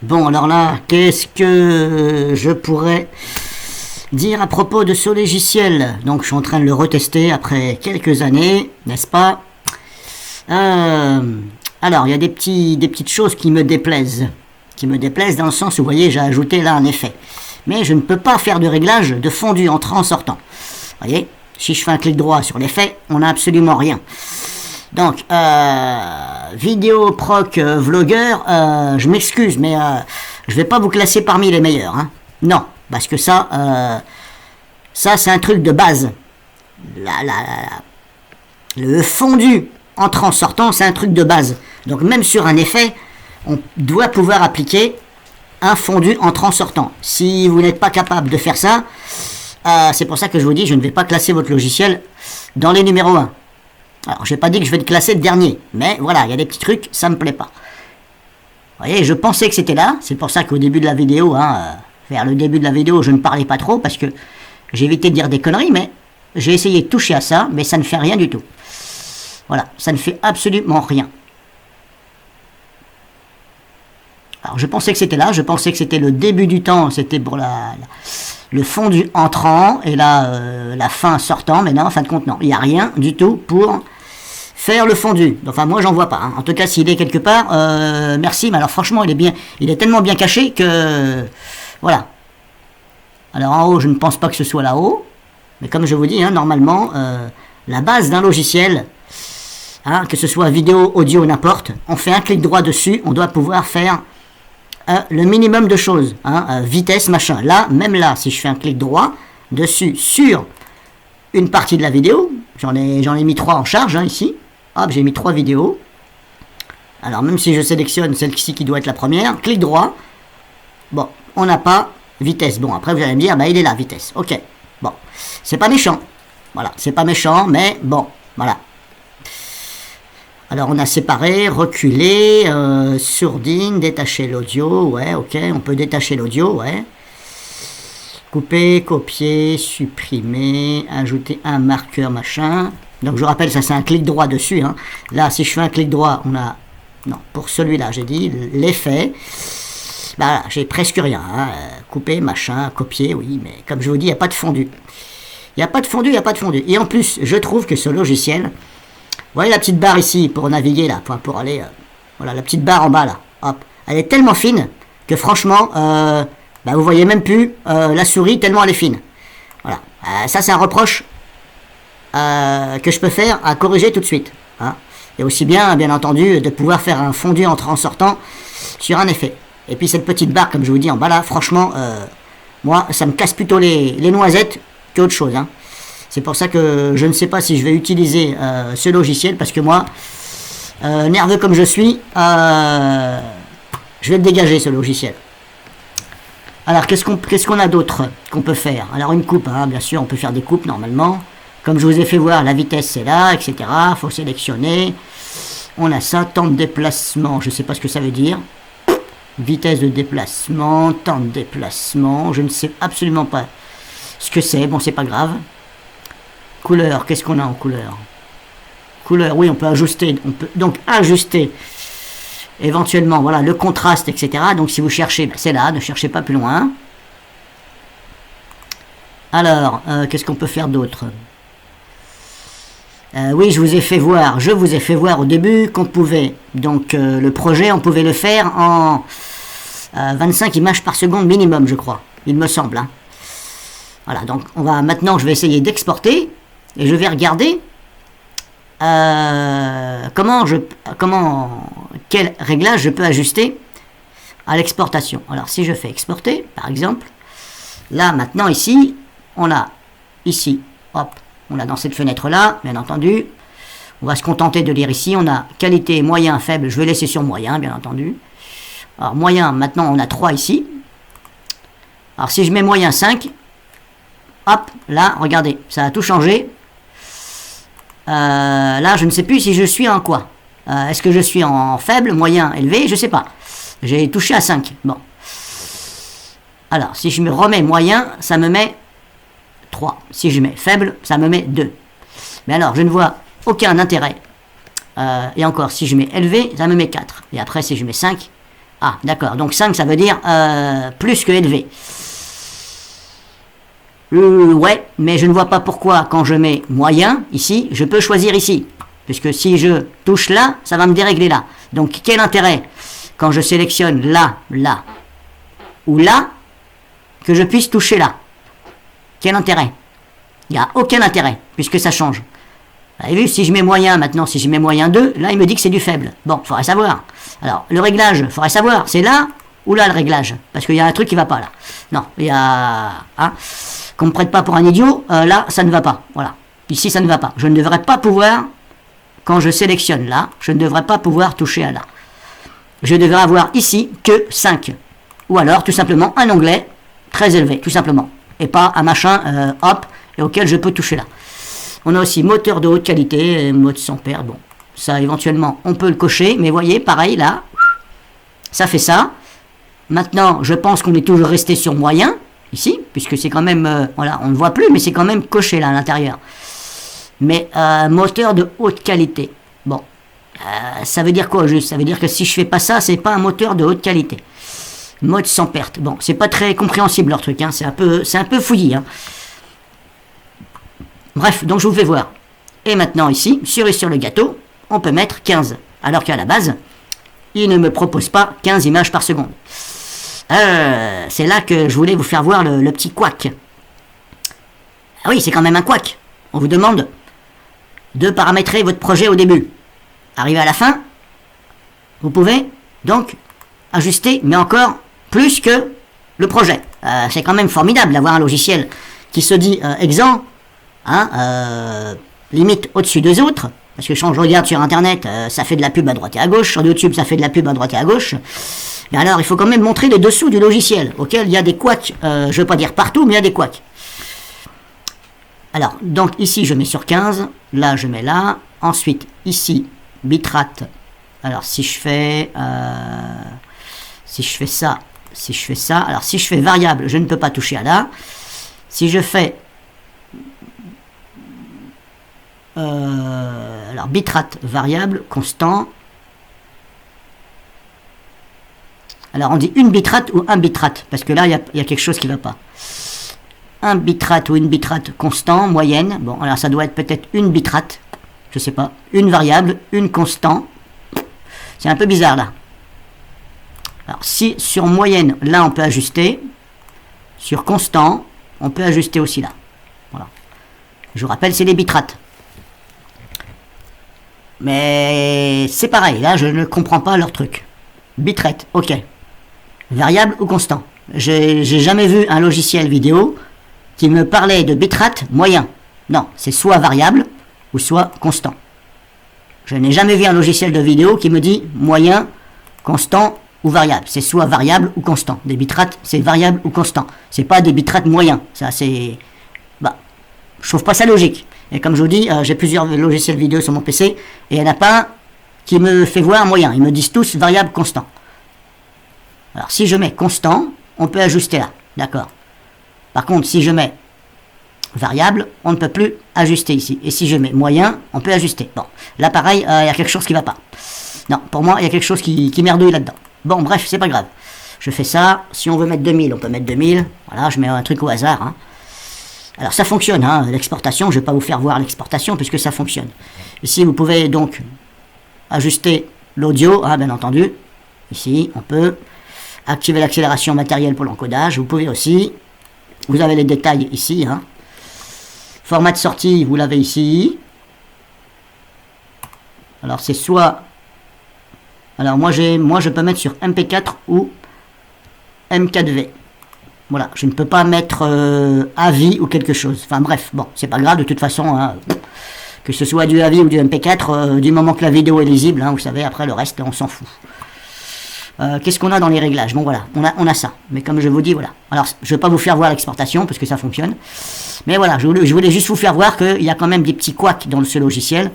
Bon, alors là, qu'est-ce que je pourrais dire à propos de ce logiciel? Donc, je suis en train de le retester après quelques années, n'est-ce pas? Alors, il y a des petites choses qui me déplaisent. Qui me déplaisent dans le sens où, vous voyez, j'ai ajouté là un effet. Mais je ne peux pas faire de réglage de fondu entrant-sortant. Vous voyez, si je fais un clic droit sur l'effet, on n'a absolument rien. Donc, vidéo proc vlogueur, je m'excuse, mais je vais pas vous classer parmi les meilleurs. Hein. Non, parce que ça c'est un truc de base. Le fondu entrant-sortant, c'est un truc de base. Donc, même sur un effet, on doit pouvoir appliquer un fondu entrant-sortant. Si vous n'êtes pas capable de faire ça, c'est pour ça que je vous dis, je ne vais pas classer votre logiciel dans les numéros 1. Alors, je n'ai pas dit que je vais le classer dernier, mais voilà, il y a des petits trucs, ça me plaît pas. Vous voyez, je pensais que c'était là, c'est pour ça qu'au début de la vidéo, vers le début de la vidéo, je ne parlais pas trop, parce que j'ai évité de dire des conneries, mais j'ai essayé de toucher à ça, mais ça ne fait rien du tout. Voilà, ça ne fait absolument rien. Alors, je pensais que c'était là, je pensais que c'était le début du temps, c'était pour le fondu entrant, et là, la fin sortant, mais non, en fin de compte, non, il n'y a rien du tout pour faire le fondu. Enfin, moi, j'en vois pas. Hein. En tout cas, s'il est quelque part, merci, mais alors franchement, il est tellement bien caché que, voilà. Alors, en haut, je ne pense pas que ce soit là-haut, mais comme je vous dis, hein, normalement, la base d'un logiciel, hein, que ce soit vidéo, audio, n'importe, on fait un clic droit dessus, on doit pouvoir faire le minimum de choses, hein, vitesse, machin. Là, même là, si je fais un clic droit dessus sur une partie de la vidéo, j'en ai mis 3 en charge, hein, ici. Hop, j'ai mis 3 vidéos. Alors, même si je sélectionne celle-ci qui doit être la première, clic droit. Bon, on n'a pas vitesse. Bon, après, vous allez me dire, bah, il est là, vitesse. Ok. Bon, c'est pas méchant. Voilà, c'est pas méchant, mais bon, voilà. Alors, on a séparé, reculé, sourdine, détacher l'audio, ouais, ok, on peut détacher l'audio, ouais. Couper, copier, supprimer, ajouter un marqueur, machin. Donc, je vous rappelle, ça, c'est un clic droit dessus, hein. Là, si je fais un clic droit, on a... Non, pour celui-là, j'ai dit l'effet. Bah, voilà, j'ai presque rien, hein. Couper, machin, copier, oui, mais comme je vous dis, il n'y a pas de fondu. Il n'y a pas de fondu, il n'y a pas de fondu. Et en plus, je trouve que ce logiciel... Vous voyez la petite barre ici pour naviguer là, pour aller, voilà la petite barre en bas là, hop, elle est tellement fine que franchement, bah, vous voyez même plus la souris tellement elle est fine. Voilà, ça c'est un reproche que je peux faire à corriger tout de suite. Hein. Et aussi bien entendu de pouvoir faire un fondu entrant-sortant sur un effet. Et puis cette petite barre comme je vous dis en bas là, franchement, moi ça me casse plutôt les noisettes qu'autre chose. Hein. C'est pour ça que je ne sais pas si je vais utiliser ce logiciel, parce que moi, nerveux comme je suis, je vais le dégager ce logiciel. Alors, qu'est-ce qu'on a d'autre qu'on peut faire? Alors, une coupe, hein, bien sûr, on peut faire des coupes normalement. Comme je vous ai fait voir, la vitesse c'est là, etc. Il faut sélectionner. On a ça, temps de déplacement, je ne sais pas ce que ça veut dire. Vitesse de déplacement, temps de déplacement, je ne sais absolument pas ce que c'est, bon, c'est pas grave. Couleur, qu'est-ce qu'on a en couleur? Couleur, oui, on peut ajuster, donc ajuster éventuellement, voilà, le contraste, etc. Donc si vous cherchez, ben, c'est là, ne cherchez pas plus loin. Alors, qu'est-ce qu'on peut faire d'autre? Oui, je vous ai fait voir au début qu'on pouvait, donc le projet, on pouvait le faire en 25 images par seconde minimum, je crois, il me semble. Hein. Voilà, donc maintenant, je vais essayer d'exporter. Et je vais regarder quel réglage je peux ajuster à l'exportation. Alors si je fais exporter, par exemple, là maintenant ici, on a ici, hop, on a dans cette fenêtre là, bien entendu, on va se contenter de lire ici, on a qualité, moyen, faible, je vais laisser sur moyen, bien entendu. Alors moyen, maintenant on a 3 ici. Alors si je mets moyen 5, hop, là, regardez, ça a tout changé. Là, je ne sais plus si je suis en quoi. Est-ce que je suis en faible, moyen, élevé? Je sais pas. J'ai touché à 5. Bon. Alors, si je me remets moyen, ça me met 3. Si je mets faible, ça me met 2. Mais alors, je ne vois aucun intérêt. Et encore, si je mets élevé, ça me met 4. Et après, si je mets 5, Ah, d'accord. Donc 5, ça veut dire plus que élevé. Ouais, mais je ne vois pas pourquoi, quand je mets moyen, ici, je peux choisir ici. Puisque si je touche là, ça va me dérégler là. Donc, quel intérêt, quand je sélectionne là, là, ou là, que je puisse toucher là? Quel intérêt? Il n'y a aucun intérêt, puisque ça change. Vous avez vu, si je mets moyen maintenant, si je mets moyen 2, là, il me dit que c'est du faible. Bon, il faudrait savoir. Alors, le réglage, il faudrait savoir, c'est là ou là le réglage? Parce qu'il y a un truc qui ne va pas là. Non, il y a... Hein, qu'on ne me prête pas pour un idiot, là, ça ne va pas. Voilà. Ici, ça ne va pas. Je ne devrais pas pouvoir, quand je sélectionne là, je ne devrais pas pouvoir toucher à là. Je devrais avoir ici que 5. Ou alors, tout simplement, un onglet très élevé, tout simplement. Et pas un machin, hop, et auquel je peux toucher là. On a aussi moteur de haute qualité, mode sans perte. Bon, ça, éventuellement, on peut le cocher. Mais voyez, pareil, là, ça fait ça. Maintenant, je pense qu'on est toujours resté sur moyen, ici, puisque c'est quand même, voilà, on ne voit plus, mais c'est quand même coché là à l'intérieur. Mais moteur de haute qualité. Bon, ça veut dire quoi juste? Ça veut dire que si je fais pas ça, c'est pas un moteur de haute qualité. Mode sans perte. Bon, c'est pas très compréhensible leur truc, hein. C'est un peu fouillis. Hein. Bref, donc je vous fais voir. Et maintenant ici, cerise sur le gâteau, on peut mettre 15. Alors qu'à la base, il ne me propose pas 15 images par seconde. C'est là que je voulais vous faire voir le petit couac. Ah oui, c'est quand même un couac. On vous demande de paramétrer votre projet au début. Arrivé à la fin, vous pouvez donc ajuster, mais encore plus que le projet. C'est quand même formidable d'avoir un logiciel qui se dit exempt, hein, limite au-dessus des autres. Parce que quand je regarde sur Internet, ça fait de la pub à droite et à gauche. Sur YouTube, ça fait de la pub à droite et à gauche. Mais alors, il faut quand même montrer les dessous du logiciel, auquel il y a des couacs. Je ne veux pas dire partout, mais il y a des couacs. Alors, donc ici, je mets sur 15. Là, je mets là. Ensuite, ici, bitrate. Alors, si je fais ça, si je fais ça. Alors, si je fais variable, je ne peux pas toucher à là. Si je fais... alors, bitrate, variable, constant. Alors, on dit une bitrate ou un bitrate, parce que là, il y a quelque chose qui ne va pas. Un bitrate ou une bitrate constant, moyenne. Bon, alors ça doit être peut-être une bitrate, je sais pas. Une variable, une constant. C'est un peu bizarre, là. Alors, si sur moyenne, là, on peut ajuster. Sur constant, on peut ajuster aussi là. Voilà. Je vous rappelle, c'est les bitrates. Mais c'est pareil, là, je ne comprends pas leur truc. Bitrate, ok. Variable ou constant. J'ai jamais vu un logiciel vidéo qui me parlait de bitrate moyen. Non, c'est soit variable ou soit constant. Je n'ai jamais vu un logiciel de vidéo qui me dit moyen, constant ou variable. C'est soit variable ou constant. Des bitrates, c'est variable ou constant. C'est pas des bitrates moyens. Ça, c'est... Bah, je trouve pas ça logique. Et comme je vous dis, j'ai plusieurs logiciels vidéo sur mon PC et il n'y en a pas un qui me fait voir moyen. Ils me disent tous variable, constant. Alors, si je mets constant, on peut ajuster là. D'accord. Par contre, si je mets variable, on ne peut plus ajuster ici. Et si je mets moyen, on peut ajuster. Bon, là pareil, il y a quelque chose qui ne va pas. Non, pour moi, il y a quelque chose qui merdouille là-dedans. Bon, bref, c'est pas grave. Je fais ça. Si on veut mettre 2000, on peut mettre 2000. Voilà, je mets un truc au hasard. Hein. Alors, ça fonctionne, hein, l'exportation. Je ne vais pas vous faire voir l'exportation puisque ça fonctionne. Ici, vous pouvez donc ajuster l'audio, hein, bien entendu. Ici, on peut activer l'accélération matérielle pour l'encodage. Vous pouvez aussi... Vous avez les détails ici. Hein. Format de sortie, vous l'avez ici. Alors c'est soit... Alors moi je peux mettre sur MP4 ou M4V. Voilà, je ne peux pas mettre AVI ou quelque chose. Enfin bref, bon, c'est pas grave de toute façon. Hein, que ce soit du AVI ou du MP4, du moment que la vidéo est lisible, hein, vous savez, après le reste, on s'en fout. Qu'est-ce qu'on a dans les réglages? Bon voilà, on a ça. Mais comme je vous dis, voilà. Alors, je ne vais pas vous faire voir l'exportation parce que ça fonctionne. Mais voilà, je voulais juste vous faire voir qu'il y a quand même des petits couacs dans ce logiciel.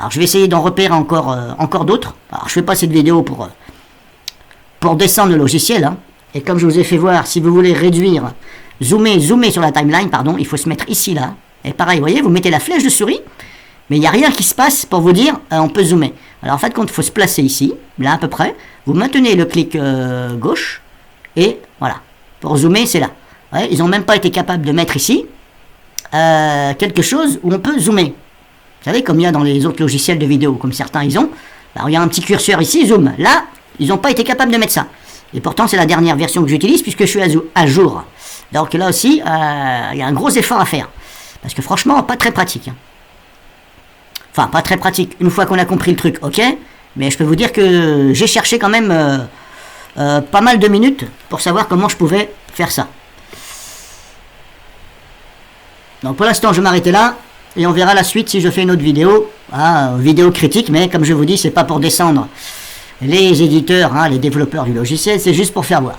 Alors, je vais essayer d'en repérer encore d'autres. Alors, je fais pas cette vidéo pour descendre le logiciel. Hein. Et comme je vous ai fait voir, si vous voulez réduire, zoomer sur la timeline, pardon, il faut se mettre ici, là. Et pareil, vous voyez, vous mettez la flèche de souris, mais il n'y a rien qui se passe pour vous dire on peut zoomer. Alors en fait, quand il faut se placer ici, là à peu près, vous maintenez le clic gauche, et voilà. Pour zoomer, c'est là. Ouais, ils n'ont même pas été capables de mettre ici quelque chose où on peut zoomer. Vous savez, comme il y a dans les autres logiciels de vidéo, comme certains ils ont. Alors il y a un petit curseur ici, zoom. Là, ils n'ont pas été capables de mettre ça. Et pourtant, c'est la dernière version que j'utilise puisque je suis à jour. Donc là aussi, il y a un gros effort à faire. Parce que franchement, pas très pratique. Enfin, pas très pratique. Une fois qu'on a compris le truc, ok. Mais je peux vous dire que j'ai cherché quand même pas mal de minutes pour savoir comment je pouvais faire ça. Donc pour l'instant, je vais m'arrêter là. Et on verra la suite si je fais une autre vidéo. Vidéo critique, mais comme je vous dis, c'est pas pour descendre les éditeurs, les développeurs du logiciel, c'est juste pour faire voir.